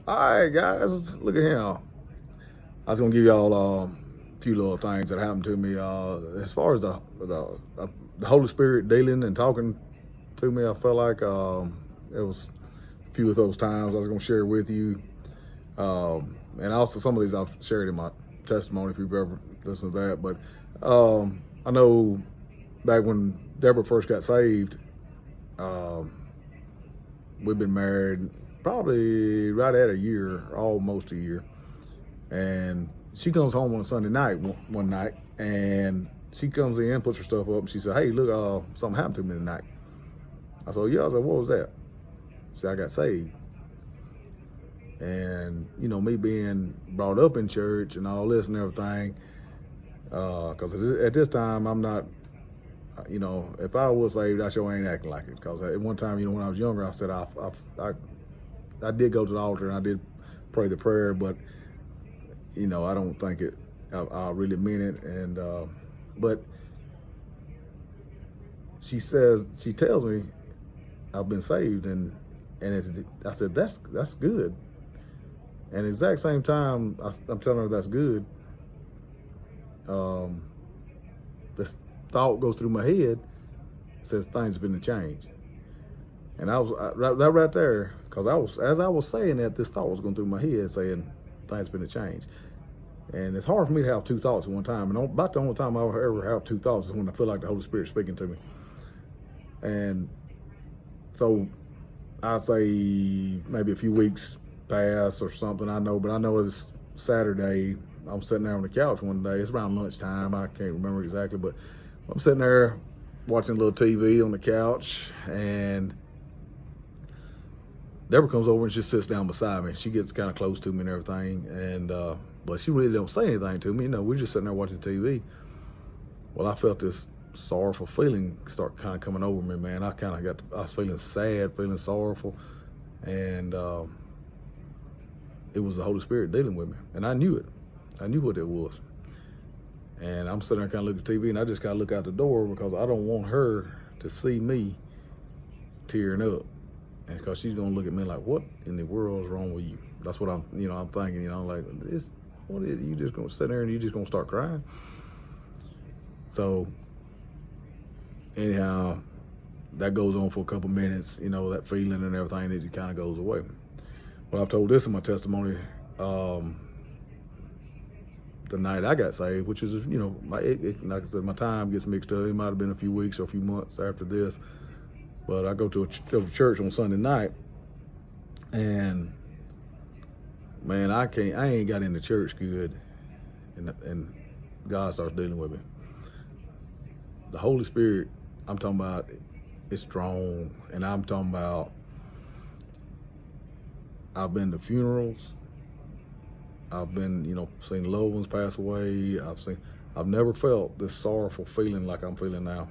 All right, guys, look at him. I was gonna give y'all a few little things that happened to me. As far as the Holy Spirit dealing and talking to me, I felt like it was a few of those times I was gonna share with you, and also some of these I've shared in my testimony if you've ever listened to that. But I know back when Deborah first got saved, um, we've been married probably right at a year, almost a year. And she comes home on a Sunday night one night, and she comes in, puts her stuff up, and she said, "Hey, look, something happened to me tonight." I said, "Yeah." I said, "What was that?" She said, "I got saved." And me being brought up in church and all this and everything, because at this time I'm not. If I was saved, I sure ain't acting like it. Because at one time, when I was younger, I said I did go to the altar and I did pray the prayer, but I don't think I really mean it. And but she tells me I've been saved, and I said that's good. And at the exact same time I'm telling her that's good, um, this thought goes through my head, says things have been to change. And I was right there, because as I was saying that, this thought was going through my head saying things been to change. And it's hard for me to have two thoughts at one time. And about the only time I ever have two thoughts is when I feel like the Holy Spirit speaking to me. And so I'd say maybe a few weeks pass or something. But I know it's Saturday. I'm sitting there on the couch one day. It's around lunchtime. I can't remember exactly, but I'm sitting there watching a little TV on the couch, and Deborah comes over and just sits down beside me. She gets kind of close to me and everything, and but she really don't say anything to me. We're just sitting there watching TV. Well, I felt this sorrowful feeling start kind of coming over me, man. I was feeling sad, feeling sorrowful, and it was the Holy Spirit dealing with me, and I knew it. I knew what it was. And I'm sitting there kind of looking at TV, and I just kind of look out the door because I don't want her to see me tearing up, and because she's gonna look at me like, "What in the world is wrong with you?" That's what I'm thinking. Like, this. What is you just gonna sit there and you just gonna start crying? So anyhow, that goes on for a couple minutes. That feeling and everything, it just kind of goes away. Well, I've told this in my testimony. The night I got saved, which is, like I said, my time gets mixed up. It might have been a few weeks or a few months after this. But I go to church on Sunday night, and man, I ain't got into church good, and God starts dealing with me. The Holy Spirit, I'm talking about, is strong, and I'm talking about, I've been to funerals. I've been, seen loved ones pass away. I've never felt this sorrowful feeling like I'm feeling now,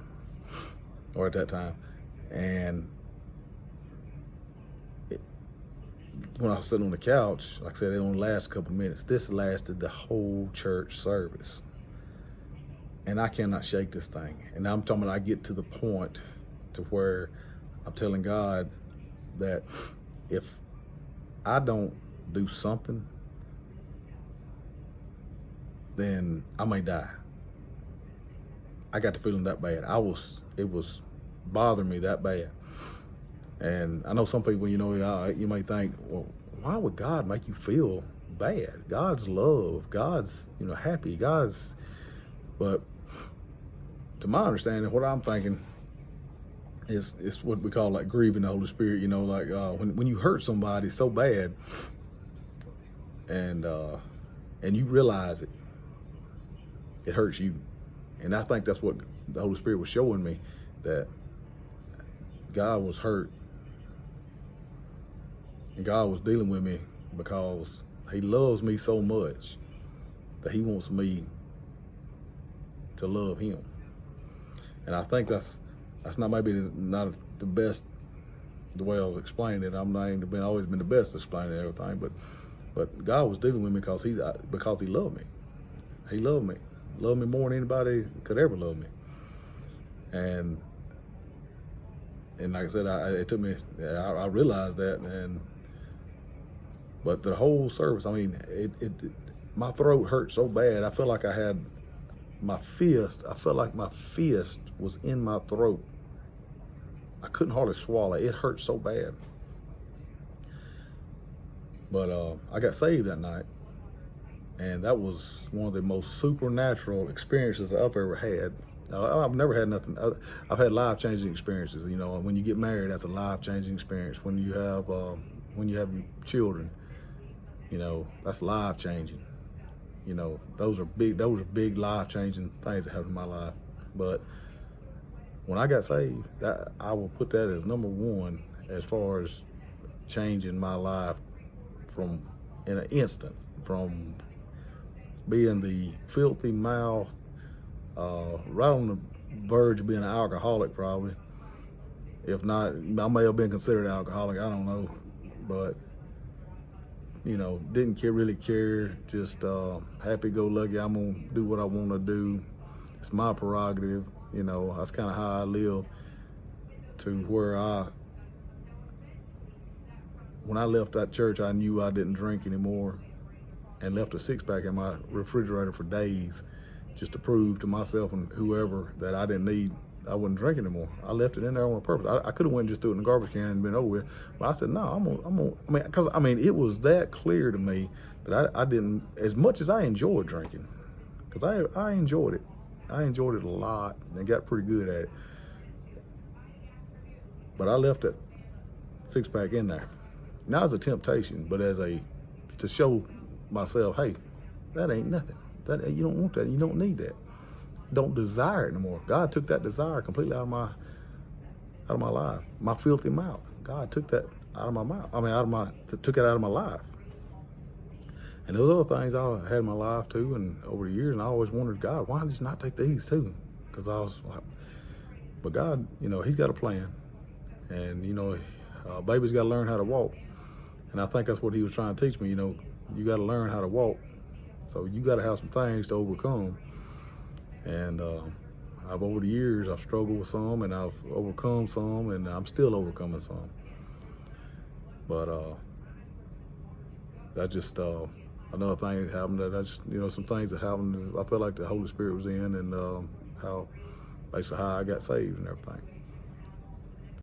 or at that time. And when I was sitting on the couch, like I said, it only lasted a couple of minutes. This lasted the whole church service. And I cannot shake this thing. And I'm talking about, I get to the point to where I'm telling God that if I don't do something, then I may die. I got the feeling that bad. It was bothering me that bad. And I know some people, you may think, well, why would God make you feel bad? God's love, God's, happy, but to my understanding, what I'm thinking is what we call like grieving the Holy Spirit, like when you hurt somebody so bad, and you realize it hurts you. And I think that's what the Holy Spirit was showing me, that God was hurt. And God was dealing with me because he loves me so much that he wants me to love him. And I think that's not not the best, the way I was explaining it. I'm not even always been the best at explaining everything, but God was dealing with me because he loved me. He loved me more than anybody could ever love me. And like I said, it took me. I realized that, and But the whole service, I mean, my throat hurt so bad. I felt like I had my fist. I felt like my fist was in my throat. I couldn't hardly swallow. It hurt so bad. But I got saved that night, and that was one of the most supernatural experiences I've ever had. I've never had nothing. I've had life-changing experiences. You know, when you get married, that's a life-changing experience. When you have children, you know, that's life-changing. You know, those are big life-changing things that happened in my life. But when I got saved, that I will put that as number one as far as changing my life from, in an instant, from being the filthy mouth, right on the verge of being an alcoholic probably. If not, I may have been considered an alcoholic, I don't know. But, you know, didn't really care, just happy-go-lucky. I'm gonna do what I wanna do. It's my prerogative, you know. That's kind of how I live, to where when I left that church, I knew I didn't drink anymore, and left a six-pack in my refrigerator for days, just to prove to myself and whoever that I wouldn't drink anymore. I left it in there on purpose. I could have went and just threw it in the garbage can and been over with, but I said, no, because it was that clear to me that I didn't, as much as I enjoyed drinking, because I enjoyed it. I enjoyed it a lot and got pretty good at it. But I left that six-pack in there. Not as a temptation, but to show myself, hey, that ain't nothing. You don't want that. You don't need that. Don't desire it anymore. God took that desire completely out of my life. My filthy mouth. God took that out of my mouth. Took it out of my life. And those other things I had in my life too, and over the years, and I always wondered, God, why did you not take these too? Because I was like, but God, you know, He's got a plan, and you know, baby's got to learn how to walk, and I think that's what He was trying to teach me. You know, you got to learn how to walk, so you got to have some things to overcome. And over the years, I've struggled with some, and I've overcome some, and I'm still overcoming some. But that just another thing that happened. Some things that happened. I felt like the Holy Spirit was in, and how I got saved and everything.